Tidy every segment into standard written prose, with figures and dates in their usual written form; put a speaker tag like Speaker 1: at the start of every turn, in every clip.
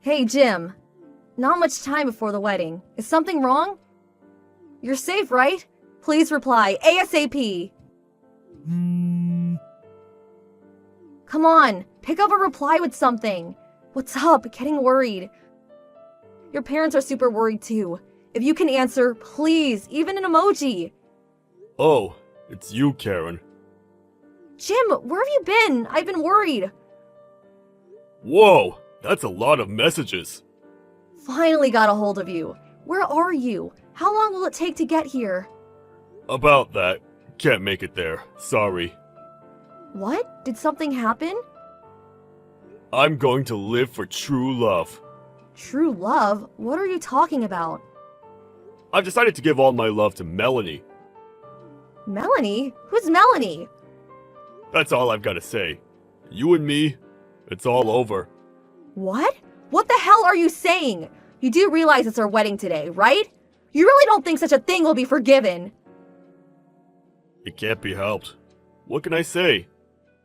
Speaker 1: Hey, Jim. Not much time before the wedding. Is something wrong? You're safe, right? Please reply ASAP. Come on, pick up a reply with something. What's up? Getting worried. Your parents are super worried too. If you can answer, please, even an emoji.
Speaker 2: Oh, it's you, Karen.
Speaker 1: Jim, where have you been? I've been worried.
Speaker 2: Whoa, that's a lot of messages.
Speaker 1: Finally got a hold of you. Where are you? How long will it take to get here?
Speaker 2: About that. Can't make it there. Sorry.
Speaker 1: What? Did something happen?
Speaker 2: I'm going to live for true love.
Speaker 1: True love? What are you talking about?
Speaker 2: I've decided to give all my love to Melanie.
Speaker 1: Melanie? Who's Melanie?
Speaker 2: That's all I've got to say. You and me, it's all over.
Speaker 1: What? What the hell are you saying? You do realize it's our wedding today, right? You really don't think such a thing will be forgiven?
Speaker 2: It can't be helped. What can I say?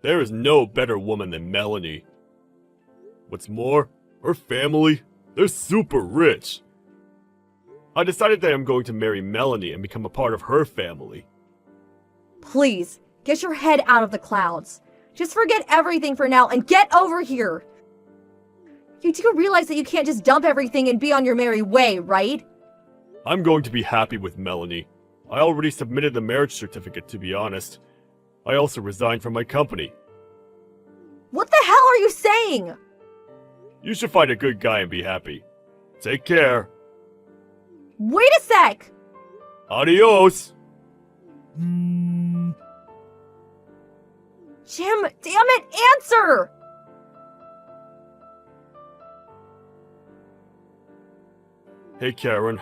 Speaker 2: There is no better woman than Melanie. What's more, her family, they're super rich. I decided that I'm going to marry Melanie and become a part of her family.
Speaker 1: Please, get your head out of the clouds. Just forget everything for now and get over here. You do realize that you can't just dump everything and be on your merry way, right?
Speaker 2: I'm going to be happy with Melanie. I already submitted the marriage certificate, to be honest. I also resigned from my company.
Speaker 1: What the hell are you saying?
Speaker 2: You should find a good guy and be happy. Take care.
Speaker 1: Wait a sec!
Speaker 2: Adios!
Speaker 1: Jim, damn it, answer!
Speaker 2: Hey, Karen.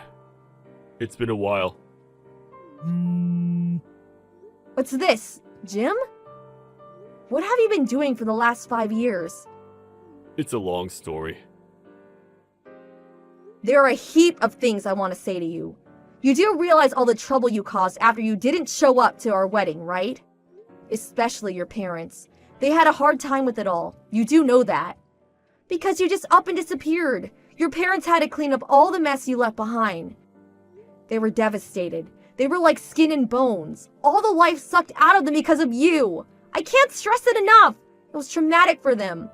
Speaker 2: It's been a while.
Speaker 1: What's this, Jim? What have you been doing for the last 5 years?
Speaker 2: It's a long story.
Speaker 1: There are a heap of things I want to say to you. You do realize all the trouble you caused after you didn't show up to our wedding, right? Especially your parents. They had a hard time with it all. You do know that. Because you just up and disappeared. Your parents had to clean up all the mess you left behind. They were devastated. They were like skin and bones. All the life sucked out of them because of you. I can't stress it enough. It was traumatic for them.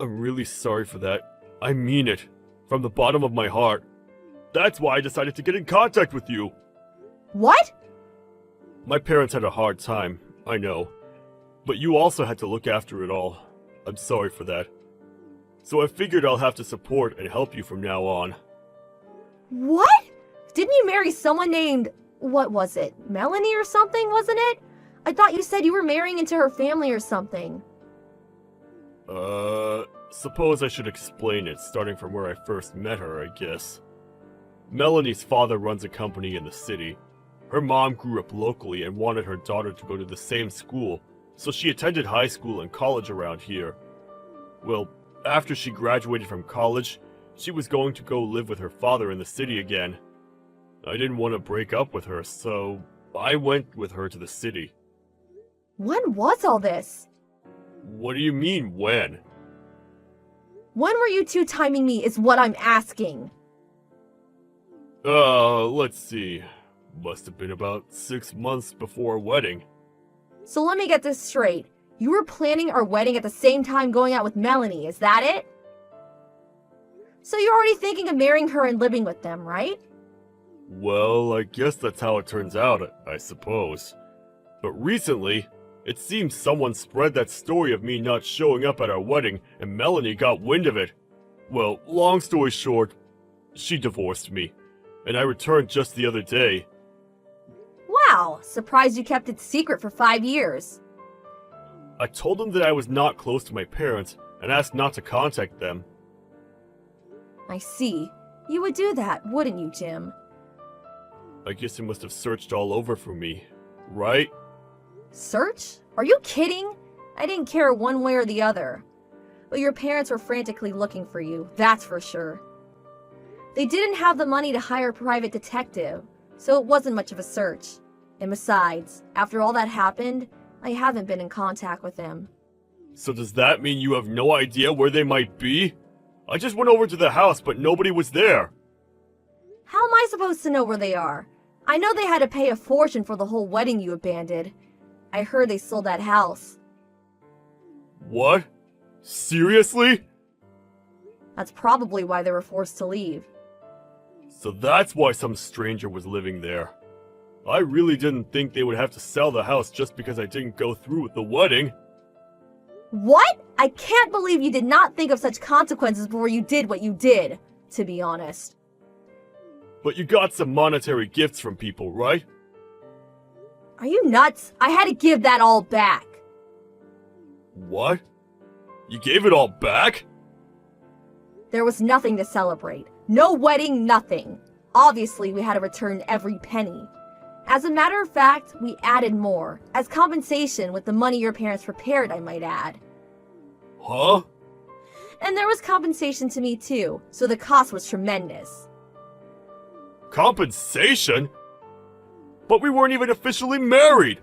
Speaker 2: I'm really sorry for that. I mean it. From the bottom of my heart. That's why I decided to get in contact with you.
Speaker 1: What?
Speaker 2: My parents had a hard time, I know. But you also had to look after it all. I'm sorry for that. So I figured I'll have to support and help you from now on.
Speaker 1: What? Didn't you marry someone named, what was it, Melanie or something, wasn't it? I thought you said you were marrying into her family or something.
Speaker 2: Suppose I should explain it, starting from where I first met her, I guess. Melanie's father runs a company in the city. Her mom grew up locally and wanted her daughter to go to the same school, so she attended high school and college around here. Well, after she graduated from college, she was going to go live with her father in the city again. I didn't want to break up with her, so I went with her to the city.
Speaker 1: When was all this?
Speaker 2: What do you mean, when?
Speaker 1: When were you two timing me is what I'm asking.
Speaker 2: Let's see. Must have been about 6 months before our wedding.
Speaker 1: So let me get this straight. You were planning our wedding at the same time going out with Melanie, is that it? So you're already thinking of marrying her and living with them, right?
Speaker 2: Well, I guess that's how it turns out, I suppose. But recently, it seems someone spread that story of me not showing up at our wedding, and Melanie got wind of it. Well, long story short, she divorced me, and I returned just the other day.
Speaker 1: Wow, surprised you kept it secret for 5 years.
Speaker 2: I told them that I was not close to my parents, and asked not to contact them.
Speaker 1: I see. You would do that, wouldn't you, Jim?
Speaker 2: I guess they must have searched all over for me, right?
Speaker 1: Search? Are you kidding? I didn't care one way or the other. But your parents were frantically looking for you, that's for sure. They didn't have the money to hire a private detective, so it wasn't much of a search. And besides, after all that happened, I haven't been in contact with him.
Speaker 2: So does that mean you have no idea where they might be? I just went over to the house, but nobody was there.
Speaker 1: How am I supposed to know where they are? I know they had to pay a fortune for the whole wedding you abandoned. I heard they sold that house.
Speaker 2: What? Seriously?
Speaker 1: That's probably why they were forced to leave.
Speaker 2: So that's why some stranger was living there. I really didn't think they would have to sell the house just because I didn't go through with the wedding.
Speaker 1: What? I can't believe you did not think of such consequences before you did what you did, to be honest.
Speaker 2: But you got some monetary gifts from people, right?
Speaker 1: Are you nuts? I had to give that all back.
Speaker 2: What? You gave it all back?
Speaker 1: There was nothing to celebrate. No wedding, nothing. Obviously, we had to return every penny. As a matter of fact, we added more, as compensation with the money your parents prepared, I might add.
Speaker 2: Huh?
Speaker 1: And there was compensation to me too, so the cost was tremendous.
Speaker 2: Compensation? But we weren't even officially married!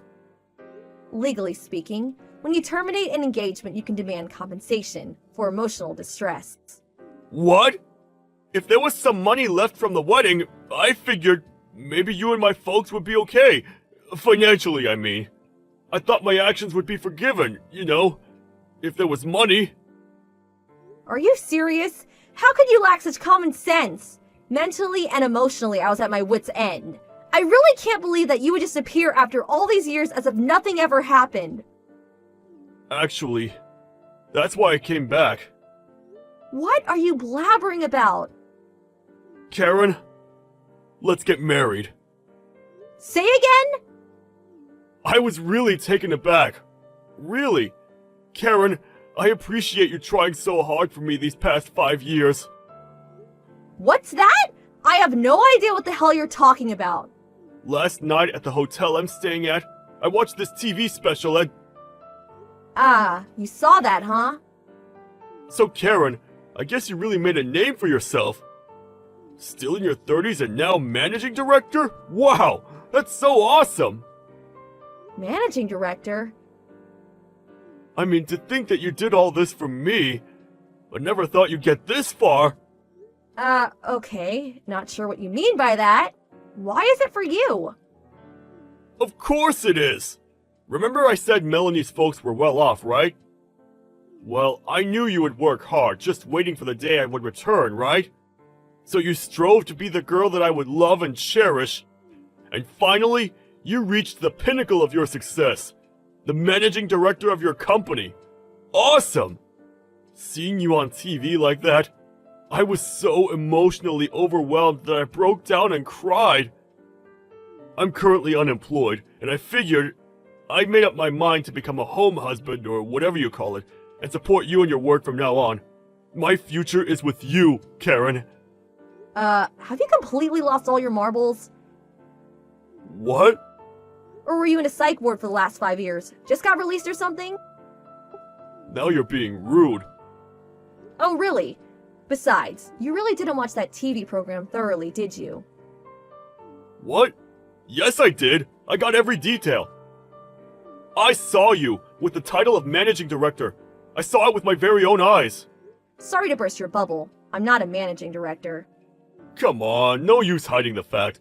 Speaker 1: Legally speaking, when you terminate an engagement, you can demand compensation for emotional distress.
Speaker 2: What? If there was some money left from the wedding, I figured maybe you and my folks would be okay. Financially, I mean. I thought my actions would be forgiven, you know, if there was money.
Speaker 1: Are you serious? How could you lack such common sense? Mentally and emotionally, I was at my wit's end. I really can't believe that you would just appear after all these years as if nothing ever happened.
Speaker 2: Actually, that's why I came back.
Speaker 1: What are you blabbering about?
Speaker 2: Karen, let's get married.
Speaker 1: Say again?
Speaker 2: I was really taken aback. Really. Karen, I appreciate you trying so hard for me these past 5 years.
Speaker 1: What's that? I have no idea what the hell you're talking about.
Speaker 2: Last night at the hotel I'm staying at, I watched this TV special and...
Speaker 1: Ah, you saw that, huh?
Speaker 2: So Karen, I guess you really made a name for yourself. Still in your 30s and now managing director? Wow, that's so awesome!
Speaker 1: Managing director?
Speaker 2: I mean, to think that you did all this for me, but never thought you'd get this far.
Speaker 1: Okay. Not sure what you mean by that. Why is it for you?
Speaker 2: Of course it is! Remember I said Melanie's folks were well off, right? Well, I knew you would work hard, just waiting for the day I would return, right? So you strove to be the girl that I would love and cherish. And finally, you reached the pinnacle of your success. The managing director of your company. Awesome! Seeing you on TV like that, I was so emotionally overwhelmed that I broke down and cried. I'm currently unemployed, and I figured I made up my mind to become a home husband or whatever you call it, and support you in your work from now on. My future is with you, Karen.
Speaker 1: Have you completely lost all your marbles?
Speaker 2: What?
Speaker 1: Or were you in a psych ward for the last 5 years? Just got released or something?
Speaker 2: Now you're being rude.
Speaker 1: Oh, really? Besides, you really didn't watch that TV program thoroughly, did you?
Speaker 2: What? Yes, I did. I got every detail. I saw you with the title of managing director. I saw it with my very own eyes.
Speaker 1: Sorry to burst your bubble. I'm not a managing director.
Speaker 2: Come on, no use hiding the fact.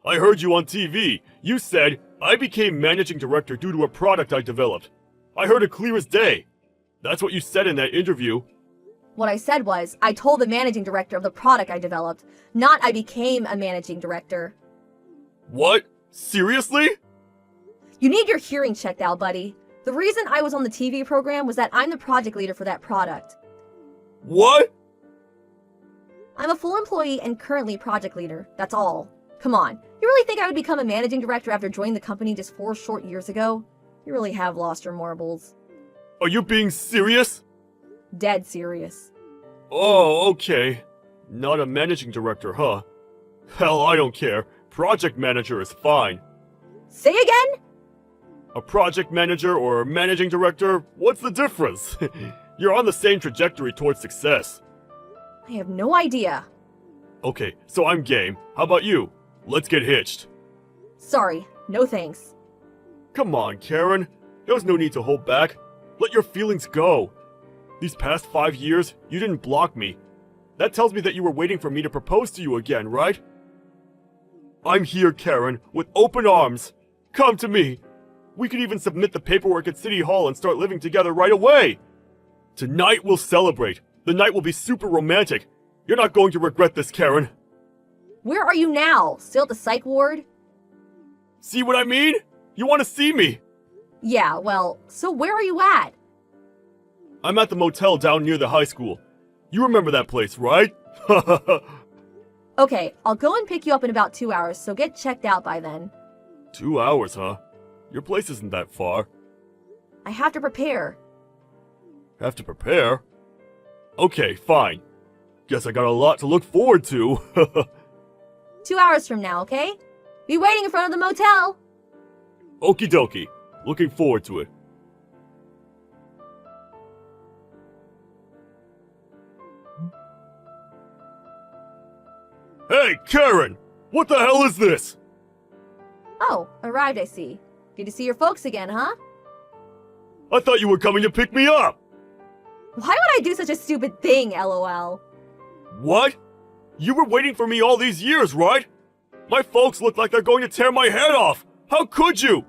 Speaker 2: I heard you on TV. You said, I became managing director due to a product I developed. I heard it clear as day. That's what you said in that interview.
Speaker 1: What I said was, I told the managing director of the product I developed, not I became a managing director.
Speaker 2: What? Seriously?
Speaker 1: You need your hearing checked out, buddy. The reason I was on the TV program was that I'm the project leader for that product.
Speaker 2: What?
Speaker 1: I'm a full employee and currently project leader, that's all. Come on, you really think I would become a managing director after joining the company just 4 short years ago? You really have lost your marbles.
Speaker 2: Are you being serious?
Speaker 1: Dead serious.
Speaker 2: Oh, okay. Not a managing director, huh? Hell, I don't care. Project manager is fine.
Speaker 1: Say again?
Speaker 2: A project manager or managing director, what's the difference? You're on the same trajectory towards success.
Speaker 1: I have no idea.
Speaker 2: Okay, so I'm game. How about you? Let's get hitched.
Speaker 1: Sorry, No thanks.
Speaker 2: Come on, Karen. There was no need to hold back. Let your feelings go. These past 5 years, you didn't block me. That tells me that you were waiting for me to propose to you again, right? I'm here, Karen, with open arms. Come to me. We could even submit the paperwork at City Hall and start living together right away. Tonight we'll celebrate. The night will be super romantic. You're not going to regret this, Karen.
Speaker 1: Where are you now? Still at the psych ward?
Speaker 2: See what I mean? You want to see me?
Speaker 1: Yeah, well, so where are you at?
Speaker 2: I'm at the motel down near the high school. You remember that place, right?
Speaker 1: Okay, I'll go and pick you up in about 2 hours, so get checked out by then.
Speaker 2: 2 hours, huh? Your place isn't that far.
Speaker 1: I have to prepare.
Speaker 2: Have to prepare? Okay, fine. Guess I got a lot to look forward to.
Speaker 1: 2 hours from now, okay? Be waiting in front of the motel.
Speaker 2: Okie dokie. Looking forward to it. Hey, Karen! What the hell is this?
Speaker 1: Oh, arrived, I see. Good to see your folks again, huh?
Speaker 2: I thought you were coming to pick me up!
Speaker 1: Why would I do such a stupid thing, lol?
Speaker 2: What? You were waiting for me all these years, right? My folks look like they're going to tear my head off! How could you?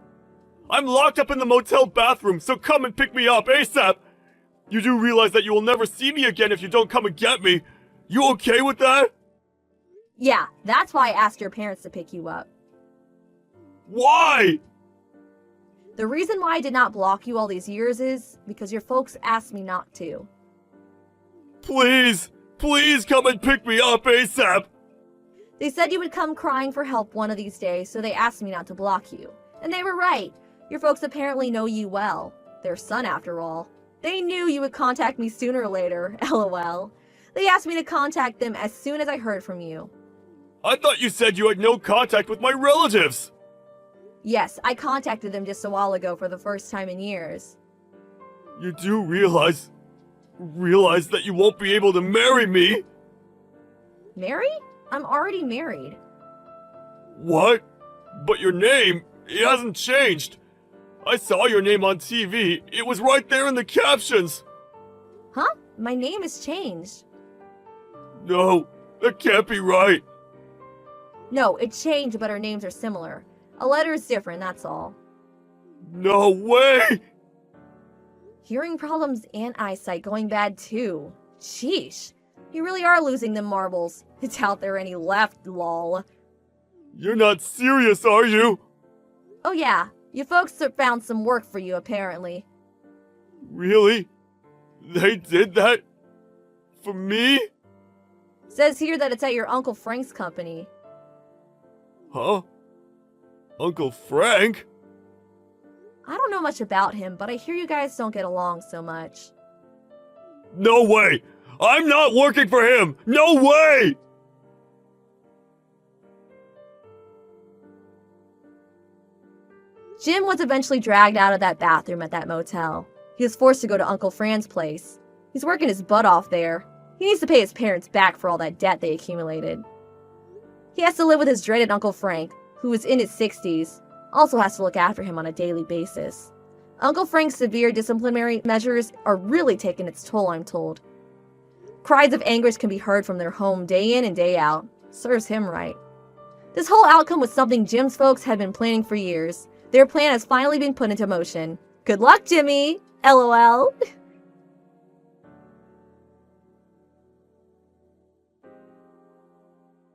Speaker 2: I'm locked up in the motel bathroom, so come and pick me up ASAP! You do realize that you will never see me again if you don't come and get me. You okay with that?
Speaker 1: Yeah, that's why I asked your parents to pick you up.
Speaker 2: Why?
Speaker 1: The reason why I did not block you all these years is because your folks asked me not to.
Speaker 2: Please, please come and pick me up ASAP!
Speaker 1: They said you would come crying for help one of these days, so they asked me not to block you. And they were right. Your folks apparently know you well. Their son, after all. They knew you would contact me sooner or later, lol. They asked me to contact them as soon as I heard from you.
Speaker 2: I thought you said you had no contact with my relatives!
Speaker 1: Yes, I contacted them just a while ago for the first time in years.
Speaker 2: You do realize that you won't be able to marry me?
Speaker 1: Marry? I'm already married.
Speaker 2: What? But your name, it hasn't changed. I saw your name on TV. It was right there in the captions.
Speaker 1: Huh? My name has changed.
Speaker 2: No, that can't be right.
Speaker 1: No, it changed, but our names are similar. A letter is different, that's all.
Speaker 2: No way!
Speaker 1: Hearing problems and eyesight going bad too. Sheesh. You really are losing them marbles. Doubt there are any left, lol.
Speaker 2: You're not serious, are you?
Speaker 1: Oh yeah, your folks have found some work for you apparently.
Speaker 2: Really? They did that? For me?
Speaker 1: Says here that it's at your Uncle Frank's company.
Speaker 2: Huh? Uncle Frank?
Speaker 1: I don't know much about him, but I hear you guys don't get along so much.
Speaker 2: No way! I'm not working for him! No way!
Speaker 1: Jim was eventually dragged out of that bathroom at that motel. He was forced to go to Uncle Fran's place. He's working his butt off there. He needs to pay his parents back for all that debt they accumulated. He has to live with his dreaded Uncle Frank, who is in his 60s, also has to look after him on a daily basis. Uncle Frank's severe disciplinary measures are really taking its toll, I'm told. Cries of anguish can be heard from their home day in and day out. Serves him right. This whole outcome was something Jim's folks had been planning for years. Their plan has finally been put into motion. Good luck, Jimmy! LOL.